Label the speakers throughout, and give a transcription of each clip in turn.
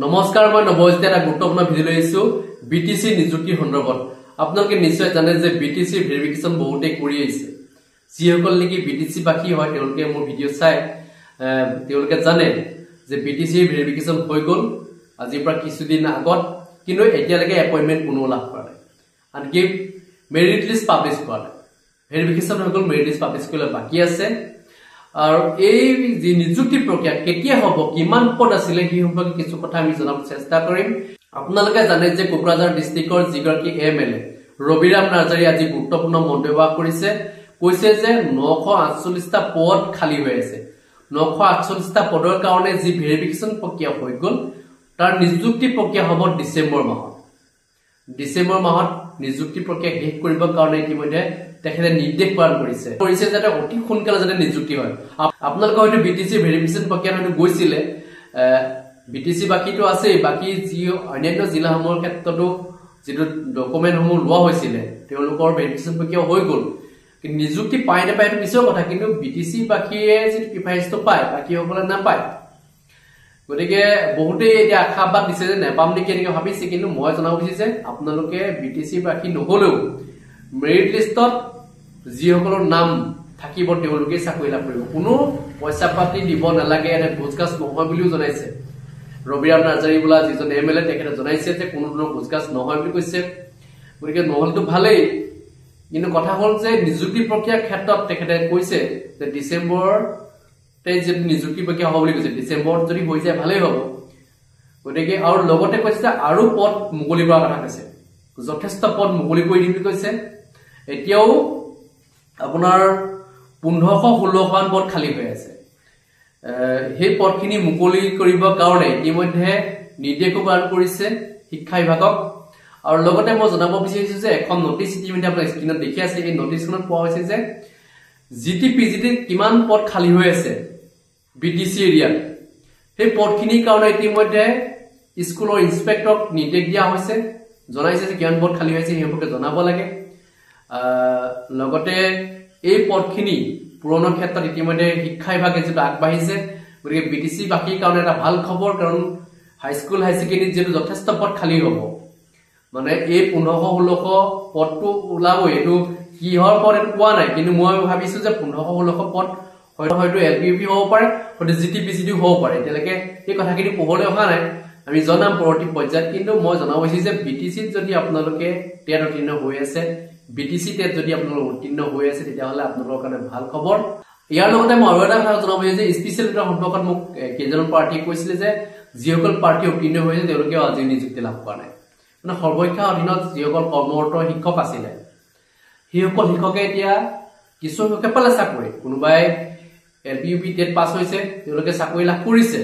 Speaker 1: নমস্কাৰ মই নৱজিত এটা গুৰুত্বপূৰ্ণ ভিডিঅ লৈছো বিটিসি নিযুক্তি সন্দৰ্ভত আপোনালোকে নিশ্চয় জানে যে বিটিসি ভেৰিফিকেশন বহুতে কৰি আছে যিসকল নেকি বিটিসি বাকি হয় তেওঁলোকে মোৰ ভিডিঅ চাই তেওঁলোকে জানে যে বিটিসি ভেৰিফিকেশন হৈ গল আজিৰ পৰা কিছুদিন আগত কিন্তু এতিয়ালৈকে এপইন্টমেন্ট কোনো লাভ কৰা নাই আনকি মেৰিট লিষ্ট পাবলিশ কৰা নাই ভেৰিফিকেশন হৈ গল মেৰিট লিষ্ট পাবলিশ কৰিবলৈ বাকি আছে আৰু এই যে নিযুক্তি প্ৰক্ৰিয়া কেতিয়া হ'ব কিমান পদ আছিল কি সম্পৰ্কে কিছু কথা আমি জনাব চেষ্টা কৰিম আপোনালোকে জানে যে কোকৰাঝাৰ ডিস্ট্ৰিক্টৰ যিগৰাকী এমএলএ ৰবিৰাম নাৰ্জাৰী আজি গুৰুত্বপূৰ্ণ মন্তব্য কৰিছে কৈছে যে 948টা পদ খালি হৈ আছে 948টা পদৰ কাৰণে যি ভেৰিফিকেশন প্ৰক্ৰিয়া হৈ গল তাৰ নিযুক্তি প্ৰক্ৰিয়া হ'ব ডিসেম্বৰ মাহত নিযুক্তি প্ৰক্ৰিয়া শেষ কৰিবৰ কাৰণে ইতিমধ্যে তেখেতে নিৰ্দেশ প্ৰদান কৰিছে যাতে অতি সোনকালে যাতে নিযুক্তি হয় আপোনালোকে হয়তো বিটিসি ভেৰিফিকেশন প্ৰক্ৰিয়া হয়তো গৈছিলে বিটিসি বাকিটো আছে বাকি যি অন্যান্য জিলাসমূহৰ ক্ষেত্ৰতো যেটো ডকুমেন্টসমূহ লোৱা হৈছিল তেওঁলোকৰ ভেৰিফিকেশন প্ৰক্ৰিয়া হৈ গল কিন্তু নিযুক্তি পাই নাপায় এটা পিছৰ কথা কিন্তু বিটিসি বাকিয়ে যে প্ৰিফাৰেন্সটো পায় বাকি সকলে নাপায় গতিকে বহুতে এতিয়া আশাবাদ দিছে যে নেপাম নেকি এনেকৈ ভাবিছে কিন্তু মই জনাব বিচাৰিছে আপোনালোকে বিটিসি বাকি নহলেও মেৰিট লিষ্টত যিসকলৰ নাম থাকিব তেওঁলোকে চাকৰি লাভ কৰিব কোনো পইচা পাতি দিব নালাগে এনে ঘোষগাছ নহয় বুলিও জনাইছে ৰবিৰাম নাৰ্জাৰী বোলা যিজন এমএলএ তেখেতে জনাইছে যে কোনো ধৰণৰ ঘোষগাছ নহয় বুলি কৈছে গতিকে নহলটো ভালেই কিন্তু কথা হ'ল যে নিযুক্তি প্ৰক্ৰিয়াৰ ক্ষেত্ৰত তেখেতে কৈছে যে ডিসেম্বৰ যে নিযুক্তি প্ৰক্ৰিয়া হ'ব বুলি কৈছে ডিসেম্বৰত যদি হৈ যায় ভালেই হ'ব গতিকে আৰু লগতে কৈছে আৰু পদ মুকলি কৰাৰ কথা কৈছে যথেষ্ট পদ মুকলি কৰি দিম বুলি কৈছে এতিয়াও আপোনাৰ 1516 খন পদ খালি হৈ আছে সেই পদখিনি মুকলি কৰিবৰ কাৰণে ইতিমধ্যে নিৰ্দেশ প্ৰদান কৰিছে শিক্ষা বিভাগক আৰু লগতে মই জনাব বিচাৰিছো যে এখন নোটিছ ইতিমধ্যে আপোনাৰ স্ক্ৰীনত দেখি আছে এই নোটিছখনত পোৱা হৈছে যে জিটিপিজিটি কিমান পদ খালি হৈ আছে বিটিসি এৰিয়া সেই পদখিনিৰ কাৰণে ইতিমধ্যে স্কুলৰ ইনস্পেক্টৰক নিৰ্দেশ দিয়া হৈছে জনাইছে যে কিমান পদ খালি হৈছে হেমপকে জনাব লাগে লগতে এই পদখিনি পূৰণৰ ক্ষেত্ৰত ইতিমধ্যে শিক্ষা বিভাগে যেটা আগবাঢ়িছে গতিকে বিটিসি বাকিৰ কাৰণে এটা ভাল খবৰ কাৰণ হাইস্কুল হাই সেকেন্ডাৰী যেটো যথেষ্ট পদ খালি হ'ব মানে এই 1516 পদটো ওলাব এটো কিহৰ পদ এটো কোৱা নাই কিন্তু মই ভাবিছো যে 1516 পদ হয়তো এলপিইউপি হ'ব পাৰে হয়তো জিটিপিজিটি হ'ব পাৰে তেলকে এই কথাখিনি পোহৰলৈ অহা নাই আমি জনাম পৰৱৰ্তী পৰ্যায়ত কিন্তু মই জনাব বিচাৰিছো যে বিটিসি যদি আপোনালোকে টেট উত্তীৰ্ণ হৈ আছে বিটিসি টেট যদি আপোনালোক উত্তীৰ্ণ হৈ আছে তেতিয়াহলে আপোনালোকৰ কাৰণে ভাল খবৰ ইয়াৰ লগতে মই আৰু এটা কথা জনাব বিচাৰিছো যে স্পেশাল টেটৰ সম্পৰ্কত মোক কেজন পাৰ্টি কৈছিল যে যিসকল পাৰ্টি উত্তীৰ্ণ হৈছে তেওঁলোকে আজি নিযুক্তি লাভ কৰা নাই মানে সৰ্বশিক্ষা অধীনত যিসকল কৰ্মৰত শিক্ষক আছিল সেইসকল শিক্ষকে এতিয়া কিছু শিক্ষকে পালে চাকৰি কোনোবাই এলপিইউপি টেট পাছ হৈছে তেওঁলোকে চাকৰি লাভ কৰিছে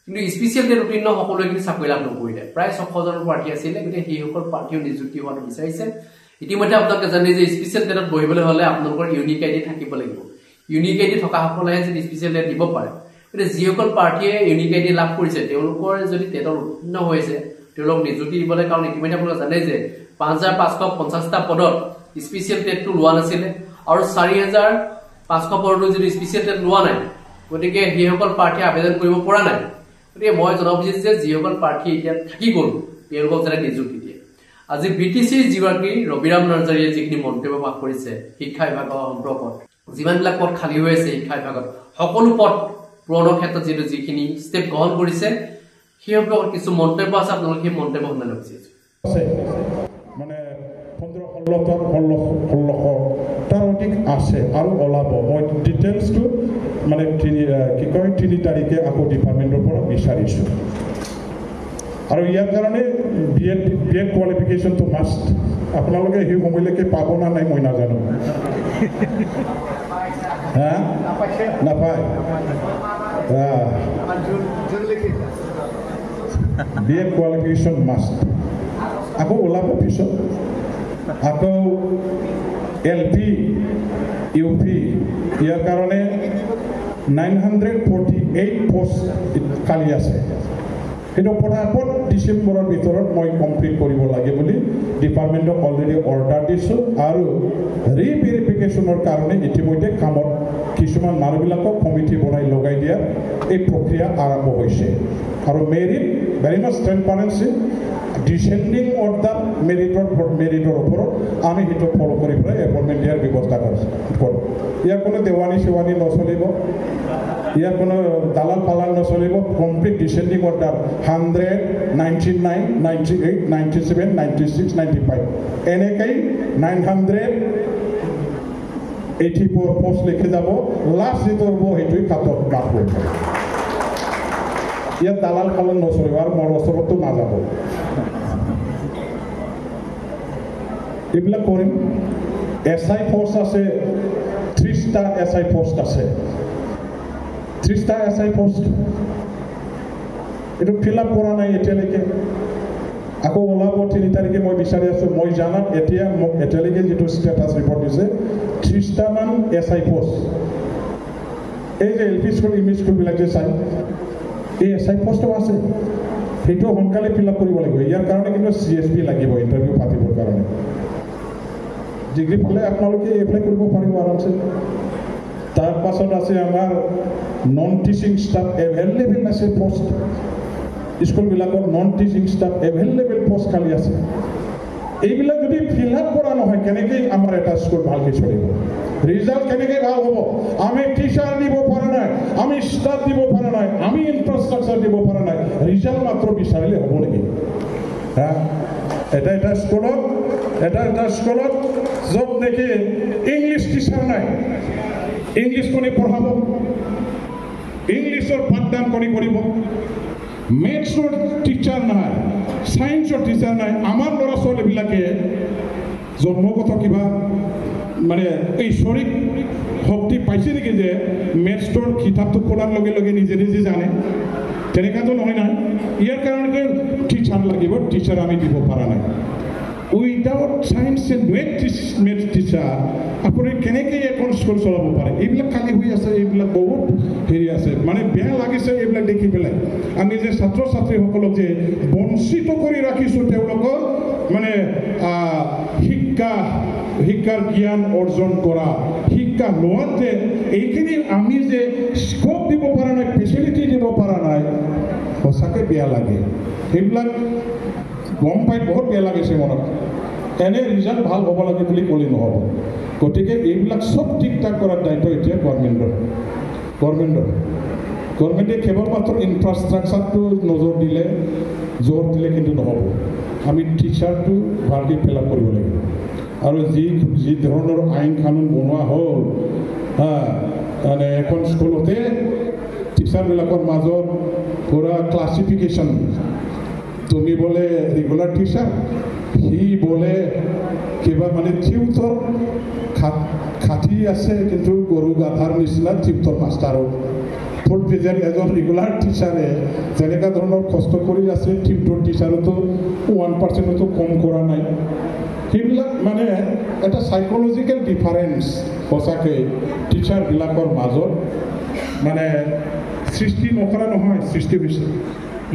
Speaker 1: কিন্তু স্পেশাল টেট উত্তীৰ্ণ সকলোৱে কিন্তু চাকৰি লাভ নকৰিলে প্ৰায় 600 জন পাৰ্টি আছিল কিন্তু সেইসকল পাৰ্টিও নিযুক্তি হোৱাটো বিচাৰিছে ইতিমধ্যে আপোনালোকে জানে যে স্পেশাল টেটত বহিবলৈ হলে আপোনালোকৰ ইউনিক আইডি থাকিব লাগিব ইউনিক আইডি থকা সকলে যে স্পেশাল টেট দিব পাৰে কিন্তু যিসকল পাৰ্টিয়ে ইউনিক আইডি লাভ কৰিছে তেওঁলোকৰ যদি টেটত উত্তীৰ্ণ হৈছে তেওঁলোক নিযুক্তি দিবলৈ কাৰণ ইতিমধ্যে আপোনালোকে জানে যে 5550টা পদত স্পেশাল টেটটো লোৱা নাছিল আৰু 4500 পদত যদি স্পেশাল টেট লোৱা নাই গতিকে সেইসকল পাৰ্টি আবেদন কৰিব পৰা নাই গতিকে মই জনাব বিচাৰিছো যে যিসকল পাৰ্টি এতিয়া থাকি গল তেওঁলোকক যাতে নিযুক্তি দিয়ে আজি বিটিসি যিগৰাকী ৰবিৰাম নাৰ্জাৰীয়ে যিখিনি মন্তব্য প্ৰকাশ কৰিছে শিক্ষা বিভাগৰ সম্পৰ্কত যিমানবিলাক পদ খালি হৈ আছে শিক্ষা বিভাগত সকলো পদ পূৰণৰ ক্ষেত্ৰত যিখিনি ষ্টেপ গ্ৰহণ কৰিছে সেই সম্পৰ্কত কিছু মন্তব্য আছে আপোনালোকে সেই মন্তব্য শুনালে বিচাৰিছো
Speaker 2: মানে 15-16 তাৰ অধিক আছে আৰু ওলাব মই ডিটেইলছটো মানে কি কয় 3 তাৰিখে আকৌ ডিপাৰ্টমেণ্টৰ পৰা বিচাৰিছো আৰু ইয়াৰ কাৰণে বিএড কোৱালিফিকেশ্যন তো মাষ্ট আপোনালোকে সেই সময়লৈকে পাব না নাই মই নাজানো হা নাপায় বিএড কোৱালিফিকেশ্যন মাষ্ট আকৌ ওলাব পিছত আকৌ এলপি ইউপি ইয়াৰ কাৰণে 948 পোষ্ট খালি আছে কিন্তু পটাপট ডিচেম্বৰৰ ভিতৰত মই কমপ্লিট কৰিব লাগে বুলি ডিপাৰ্টমেণ্টক অলৰেডি অৰ্ডাৰ দিছোঁ আৰু ৰিভেৰিফিকেশ্যনৰ কাৰণে ইতিমধ্যে কামত কিছুমান মানুহবিলাকক কমিটি বনাই লগাই দিয়াৰ এই প্ৰক্ৰিয়া আৰম্ভ হৈছে আৰু মেৰিট ভেৰি মাছ ট্ৰেন্সপাৰেঞ্চি ডিচেণ্ডিং অৰ্ডাৰ মেৰিটৰ ওপৰত আমি সেইটো ফ'ল' কৰি পেলাই এপইণ্টমেণ্ট দিয়াৰ ব্যৱস্থা কৰোঁ ইয়াৰ কোনো দেৱানী চেৱানী নচলিব ইয়াৰ কোনো দালাল পালাল নচলিব কমপ্লিট ডিচেণ্ডিং অৰ্ডাৰ 199 98 97 96 95 এনেকৈ 984 পোষ্ট লিখি যাব লাষ্ট যিটো হ'ব সেইটোৱে কাটত কাট হৈ যাব ইয়াত দালাল পালাল নচলিব আৰু মোৰ ওচৰতো নাযাব এইবিলাক কৰিম SI পোষ্ট আছে 3টা SI পোষ্ট আছে 3টা SI পোষ্ট এইটো ফিল আপ কৰা নাই এতিয়ালৈকে আকৌ ওলাব 3 তাৰিখে মই বিচাৰি আছোঁ মই জানাত এতিয়া মোক এতিয়ালৈকে যিটো ষ্টেটাছ ৰিপৰ্ট দিছে 30টামান SI পোষ্ট এই যে LP স্কুল ইংলিছ স্কুলবিলাক যে চাই এই SI পোষ্টও আছে সেইটো সোনকালে ফিল আপ কৰিব লাগিব ইয়াৰ কাৰণে কিন্তু CSB লাগিব ইণ্টাৰভিউ পাতিবৰ কাৰণে ডিগ্ৰী পালে আপোনালোকে এপ্লাই কৰিব পাৰিব আৰামছে তাৰ পাছত আছে আমাৰ নন টিচিং ষ্টাফ এভেইলেবল আছে পোষ্ট স্কুলবিলাকত non teaching staff available post খালী আছে এইবিলাক যদি ফিল আপ কৰা নহয় কেনেকৈ আমাৰ এটা স্কুল ভালকৈ চলিব ৰিজাল্ট কেনেকৈ ভাল হ'ব আমি টিচাৰ দিব পৰা নাই আমি ষ্টাফ দিব পৰা নাই আমি ইনফ্ৰাষ্ট্ৰাকচাৰ দিব পৰা নাই ৰিজাল্ট মাত্ৰ বিচাৰিলে হ'ব নেকি এটা স্কুলত য'ত নেকি ইংলিছ টিচাৰ নাই ইংলিছ কোনে পঢ়াব ইংলিছৰ পাঠদান কোনে কৰিব মেথছৰ টিচাৰ নাই ছায়েন্সৰ টিচাৰ নাই আমাৰ ল'ৰা ছোৱালীবিলাকে জন্মগত কিবা মানে ঐশ্বৰিক শক্তি পাইছে নেকি যে মেথছৰ কিতাপটো পঢ়াৰ লগে লগে নিজে নিজে জানে তেনেকুৱাতো নহয় নাই ইয়াৰ কাৰণে টিচাৰ লাগিব টিচাৰ আমি দিব পৰা নাই without science and maths teacher আপুনি কেনেকৈ এখন স্কুল চলাব পাৰে এইবিলাক খালী হৈ আছে এইবিলাক বহুত হেৰি আছে মানে বেয়া লাগিছে এইবিলাক দেখি পেলাই আমি যে ছাত্ৰ ছাত্ৰীসকলক যে বঞ্চিত কৰি ৰাখিছোঁ তেওঁলোকৰ মানে শিক্ষাৰ জ্ঞান অৰ্জন কৰা শিক্ষা লোৱাতে এইখিনি আমি যে স্কোপ দিব পৰা নাই ফেচিলিটি দিব পৰা নাই সঁচাকৈ বেয়া লাগে সেইবিলাক গম পাই বহুত বেয়া লাগিছে মনত এনে ৰিজাল্ট ভাল হ'ব লাগে বুলি ক'লে নহ'ব গতিকে এইবিলাক চব ঠিক ঠাক কৰাৰ দায়িত্ব এতিয়া গভৰ্ণমেণ্টে কেৱল মাত্ৰ ইনফ্ৰাষ্ট্ৰাকচাৰটো জোৰ দিলে কিন্তু নহ'ব আমি টিচাৰটো ভালকৈ ফিল আপ কৰিব লাগিব আৰু যি ধৰণৰ আইন কানুন বনোৱা হ'ল মানে এখন স্কুলতে টিচাৰবিলাকৰ মাজত পুৰা ক্লাছিফিকেশ্যন তুমি বোলে ৰেগুলাৰ টিচাৰ সি বোলে কিবা মানে টিউটৰ খাটি আছে কিন্তু গৰু গাধাৰ নিচিনা টিউটৰ মাষ্টাৰৰ ফ'ৰ্থ গ্ৰেডৰ এজন ৰেগুলাৰ টিচাৰে যেনেকুৱা ধৰণৰ কষ্ট কৰি আছে টিউটৰ টিচাৰতো 1%তো কম কৰা নাই সেইবিলাক মানে এটা চাইক'লজিকেল ডিফাৰেঞ্চ সঁচাকৈ টিচাৰবিলাকৰ মাজত মানে সৃষ্টি নকৰা নহয় সৃষ্টি হৈছে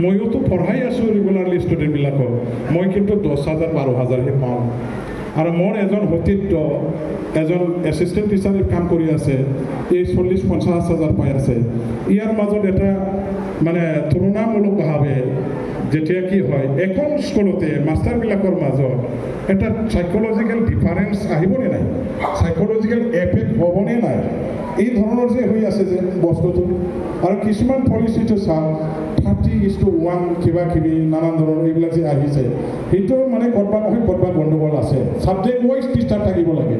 Speaker 2: ময়োতো পঢ়াই আছোঁ ৰেগুলাৰলি ষ্টুডেণ্টবিলাকক মই কিন্তু 10,000 12,000হে পাওঁ আৰু মোৰ এজন সতীৰ্থ এজন এছিষ্টেণ্ট টিচাৰে কাম কৰি আছে এই 40-50,000 পাই আছে ইয়াৰ মাজত এটা মানে তুলনামূলকভাৱে যেতিয়া কি হয় এখন স্কুলতে মাষ্টাৰবিলাকৰ মাজত এটা চাইক'লজিকেল ডিফাৰেঞ্চ আহিবনে নাই চাইক'লজিকেল এফেক্ট হ'বনে নাই এই ধৰণৰ যে হৈ আছে যে বস্তুটো আৰু কিছুমান পলিচিটো চাওঁ 30:1 কিবা কিবি নানান ধৰণৰ এইবিলাক যে আহিছে সেইটো মানে ক'ৰবাত নহয় ক'ৰবাত গণ্ডগোল আছে ছাবজেক্ট ৱাইজ টিচাৰ থাকিব লাগে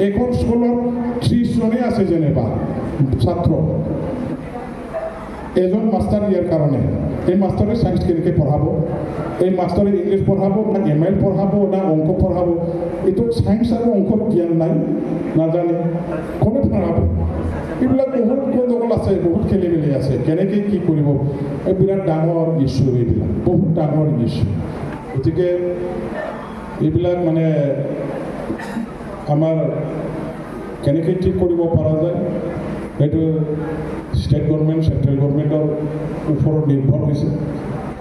Speaker 2: এখন স্কুলত 30 জনে আছে যেনিবা ছাত্ৰ এজন মাষ্টাৰ ইয়াৰ কাৰণে এই মাষ্টাৰে ছায়েন্স কেনেকৈ পঢ়াব এই মাষ্টাৰে ইংলিছ পঢ়াব না ML পঢ়াব না অংক পঢ়াব এইটো ছায়েন্স আৰু অংকৰ জ্ঞান নাই নাজানে কোনে পঢ়াব এইবিলাক বহুত গণ্ডগোল আছে বহুত খেলি মেলি আছে কেনেকৈ কি কৰিব এই বিৰাট ডাঙৰ ইছ্যু এইবিলাক বহুত ডাঙৰ ইছ্যু গতিকে এইবিলাক মানে আমাৰ কেনেকৈ ঠিক কৰিব পৰা যায় সেইটো ষ্টেট গভৰ্ণমেণ্ট চেণ্ট্ৰেল গভৰ্ণমেণ্টৰ ওপৰত নিৰ্ভৰ হৈছে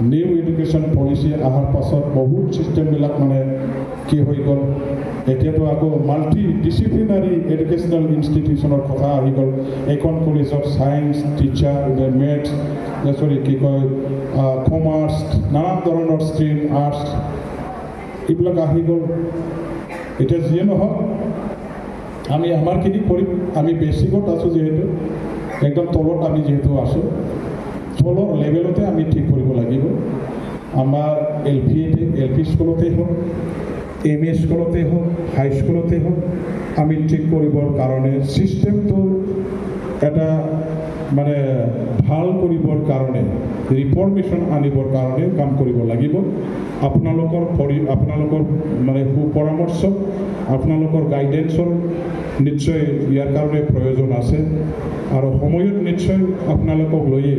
Speaker 2: নিউ এডুকেশ্যন পলিচি অহাৰ পাছত বহুত ছিষ্টেমবিলাক মানে কি হৈ গ'ল এতিয়াতো আকৌ মাল্টি ডিচিপ্লিনাৰী এডুকেশ্যনেল ইনষ্টিটিউশ্যনৰ কথা আহি গ'ল এখন কলেজত ছায়েন্স টিচাৰ মেথছ কি কয় কমাৰ্চ নানা ধৰণৰ ষ্ট্ৰীম আৰ্টছ এইবিলাক আহি গ'ল এতিয়া যিয়ে নহওক আমি আমাৰখিনি কৰিম আমি বেছিকত আছোঁ যিহেতু একদম তলত আমি যিহেতু আছোঁ তলৰ লেভেলতে আমি ঠিক কৰিব লাগিব আমাৰ এল পি স্কুলতেই হওক এম ই স্কুলতেই হওক হাই স্কুলতেই হওক আমি ঠিক কৰিবৰ কাৰণে ছিষ্টেমটো এটা মানে ভাল কৰিবৰ কাৰণে ৰিফৰ্মেশ্যন আনিবৰ কাৰণে কাম কৰিব লাগিব আপোনালোকৰ মানে সুপৰামৰ্শ আপোনালোকৰ গাইডেন্সৰ নিশ্চয় ইয়াৰ কাৰণে প্ৰয়োজন আছে আৰু সময়ত নিশ্চয় আপোনালোকক লৈয়ে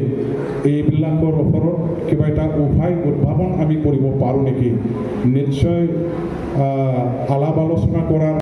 Speaker 2: এইবিলাকৰ ওপৰত কিবা এটা উপায় উদ্ভাৱন আমি কৰিব পাৰোঁ নেকি নিশ্চয় আলাপ আলোচনা কৰাৰ